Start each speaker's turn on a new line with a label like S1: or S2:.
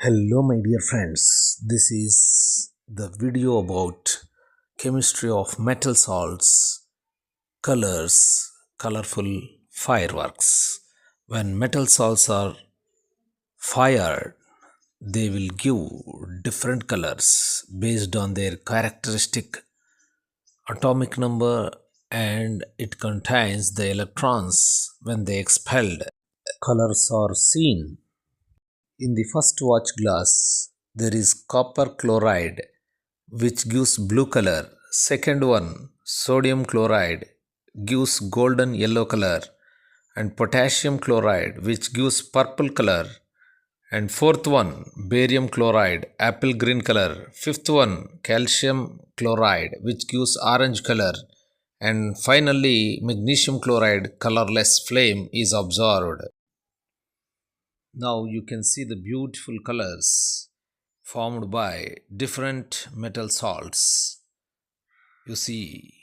S1: Hello, my dear friends. This is the video about chemistry of metal salts, colors, colorful fireworks. When metal salts are fired, they will give different colors based on their characteristic atomic number and it contains the electrons when they expelled. Colors are seen. In the first watch glass, there is copper chloride which gives blue color. Second one, sodium chloride gives golden yellow color, and potassium chloride which gives purple color. And fourth one, barium chloride, apple green color. Fifth one, calcium chloride which gives orange color. And finally, magnesium chloride colorless flame is observed. Now you can see the beautiful colors formed by different metal salts. You see.